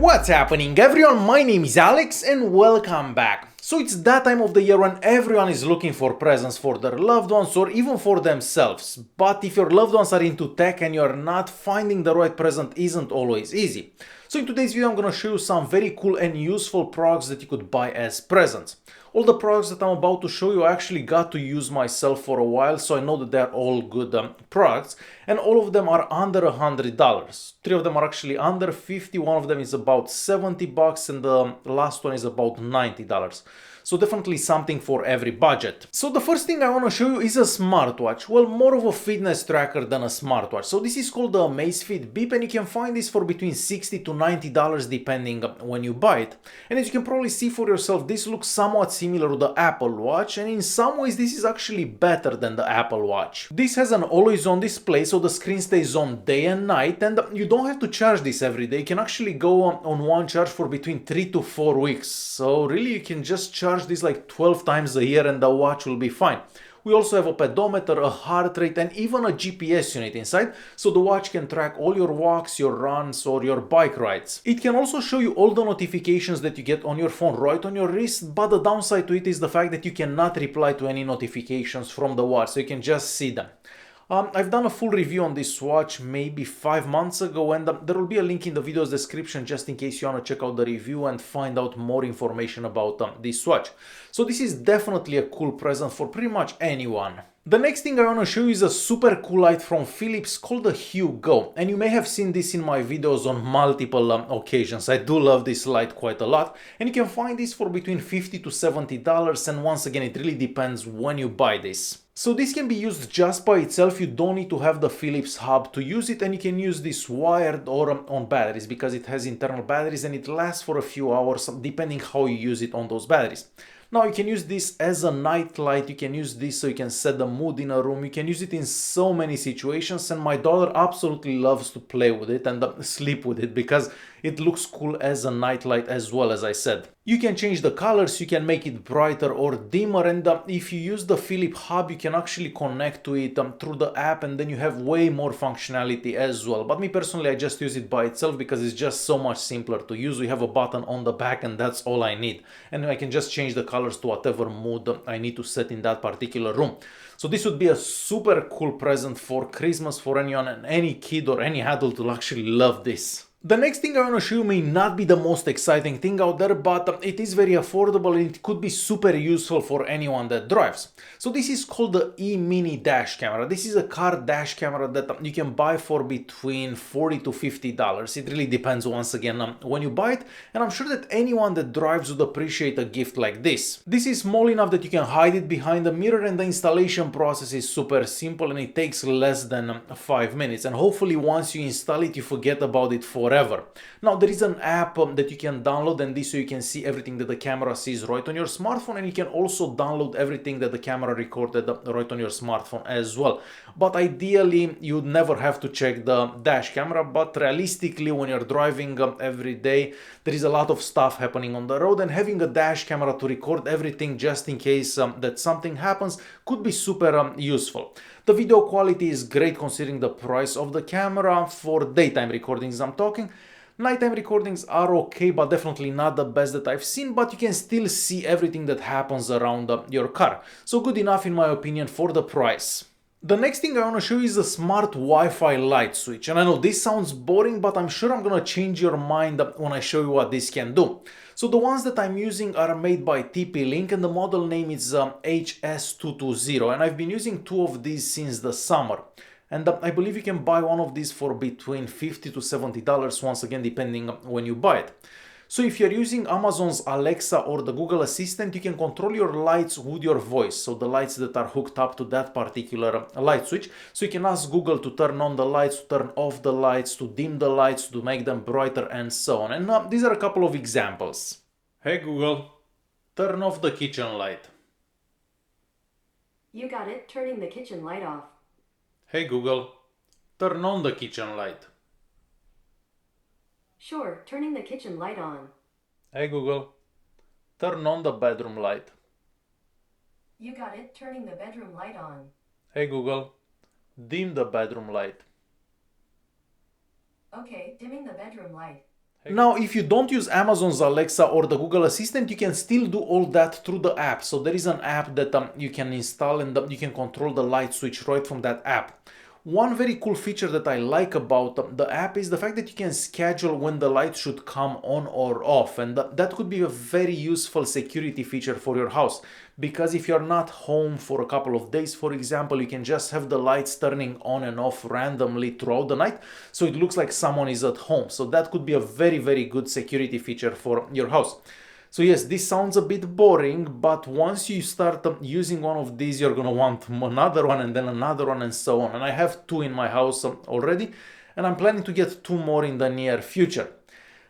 What's happening everyone, my name is Alex and welcome back. So it's that time of the year when everyone is looking for presents for their loved ones or even for themselves. But if your loved ones are into tech and you're not, finding the right present isn't always easy. So in today's video I'm gonna show you some very cool and useful products that you could buy as presents. All the products that I'm about to show you I actually got to use myself for a while, so I know that they're all good products, and all of them are under $100. 3 of them are actually under 50, one of them is about 70 bucks, and the last one is about $90. So definitely something for every budget. So the first thing I want to show you is a smartwatch. Well, more of a fitness tracker than a smartwatch. So this is called the Amazfit Beep, and you can find this for between $60 to $90 depending when you buy it. And as you can probably see for yourself, this looks somewhat similar to the Apple Watch, and in some ways this is actually better than the Apple Watch. This has an always on display, so the screen stays on day and night, and you don't have to charge this every day. You can actually go on one charge for between 3 to 4 weeks. So really you can just charge this like 12 times a year and the watch will be fine. We also have a pedometer, a heart rate, and even a GPS unit inside, so the watch can track all your walks, your runs, or your bike rides. It can also show you all the notifications that you get on your phone right on your wrist, but the downside to it is the fact that you cannot reply to any notifications from the watch, so you can just see them. I've done a full review on this watch maybe 5 months ago, and there will be a link in the video's description just in case you want to check out the review and find out more information about this watch. So this is definitely a cool present for pretty much anyone. The next thing I want to show you is a super cool light from Philips called the Hugo, and you may have seen this in my videos on multiple occasions. I do love this light quite a lot, and you can find this for between $50 to $70, and once again it really depends when you buy this. So this can be used just by itself, you don't need to have the Philips hub to use it, and you can use this wired or on batteries because it has internal batteries and it lasts for a few hours depending how you use it on those batteries. Now you can use this as a night light, you can use this so you can set the mood in a room, you can use it in so many situations, and my daughter absolutely loves to play with it and sleep with it because it looks cool as a night light as well, as I said. You can change the colors, you can make it brighter or dimmer, and if you use the Philips hub you can actually connect to it through the app, and then you have way more functionality as well. But me personally I just use it by itself because it's just so much simpler to use. We have a button on the back and that's all I need, and I can just change the colors to whatever mood I need to set in that particular room. So this would be a super cool present for Christmas for anyone, and any kid or any adult will actually love this. The next thing I want to show you may not be the most exciting thing out there, but it is very affordable and it could be super useful for anyone that drives. So this is called the Emini dash camera. This is a car dash camera that you can buy for between $40 to $50. It really depends once again when you buy it, and I'm sure that anyone that drives would appreciate a gift like this. This is small enough that you can hide it behind the mirror, and the installation process is super simple and it takes less than 5 minutes, and hopefully once you install it you forget about it forever. Now there is an app that you can download, and this so you can see everything that the camera sees right on your smartphone, and you can also download everything that the camera recorded right on your smartphone as well. But ideally you'd never have to check the dash camera, but realistically when you're driving every day there is a lot of stuff happening on the road, and having a dash camera to record everything just in case that something happens could be super useful. The video quality is great considering the price of the camera for daytime recordings I'm talking. Nighttime recordings are okay, but definitely not the best that I've seen, but you can still see everything that happens around your car. So good enough in my opinion for the price. The next thing I want to show you is a smart Wi-Fi light switch, and I know this sounds boring, but I'm sure I'm gonna change your mind when I show you what this can do. So the ones that I'm using are made by TP-Link, and the model name is HS220, and I've been using 2 of these since the summer. And I believe you can buy one of these for between $50 to $70 once again depending when you buy it. So if you're using Amazon's Alexa or the Google Assistant, you can control your lights with your voice, so the lights that are hooked up to that particular light switch. So you can ask Google to turn on the lights, to turn off the lights, to dim the lights, to make them brighter, and so on. And these are a couple of examples. Hey Google, turn off the kitchen light. You got it, turning the kitchen light off. Hey Google, turn on the kitchen light. Sure, turning the kitchen light on. Hey Google, turn on the bedroom light. You got it, turning the bedroom light on. Hey Google, dim the bedroom light. Okay, dimming the bedroom light. Now, if you don't use Amazon's Alexa or the Google Assistant, you can still do all that through the app. So there is an app that you can install, and you can control the light switch right from that app. One very cool feature that I like about the app is the fact that you can schedule when the light should come on or off, and that could be a very useful security feature for your house, because if you're not home for a couple of days, for example, you can just have the lights turning on and off randomly throughout the night, so it looks like someone is at home. So that could be a very good security feature for your house. So yes, this sounds a bit boring, but once you start using one of these, you're gonna want another one and then another one and so on. And I have two in my house already, and I'm planning to get two more in the near future.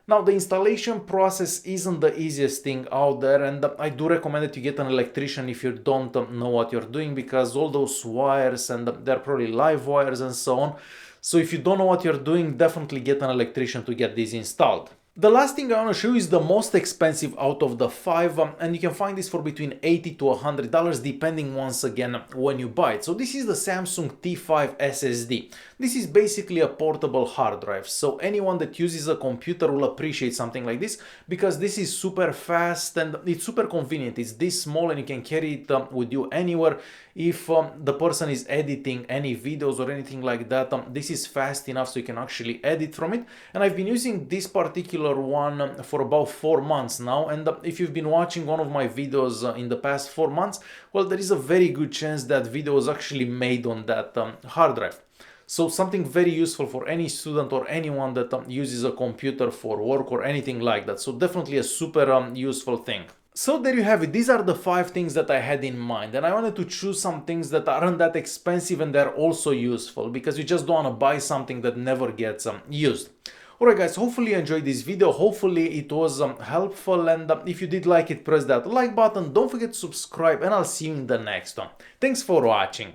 Now, the installation process isn't the easiest thing out there, and I do recommend that you get an electrician if you don't know what you're doing, because all those wires, and they're probably live wires and so on. So if you don't know what you're doing, definitely get an electrician to get this installed. The last thing I want to show you is the most expensive out of the five, and you can find this for between $80 to $100 depending once again when you buy it. So this is the Samsung T5 SSD. This is basically a portable hard drive, so anyone that uses a computer will appreciate something like this, because this is super fast and it's super convenient. It's this small and you can carry it with you anywhere. If the person is editing any videos or anything like that, this is fast enough so you can actually edit from it. And I've been using this particular one for about 4 months now, and if you've been watching one of my videos in the past 4 months, well, there is a very good chance that video was actually made on that hard drive. So something very useful for any student or anyone that uses a computer for work or anything like that. So definitely a super useful thing. So there you have it. These are the 5 things that I had in mind, and I wanted to choose some things that aren't that expensive and they're also useful, because you just don't want to buy something that never gets used. Alright guys, hopefully you enjoyed this video, hopefully it was helpful, and if you did like it, press that like button, don't forget to subscribe, and I'll see you in the next one. Thanks for watching.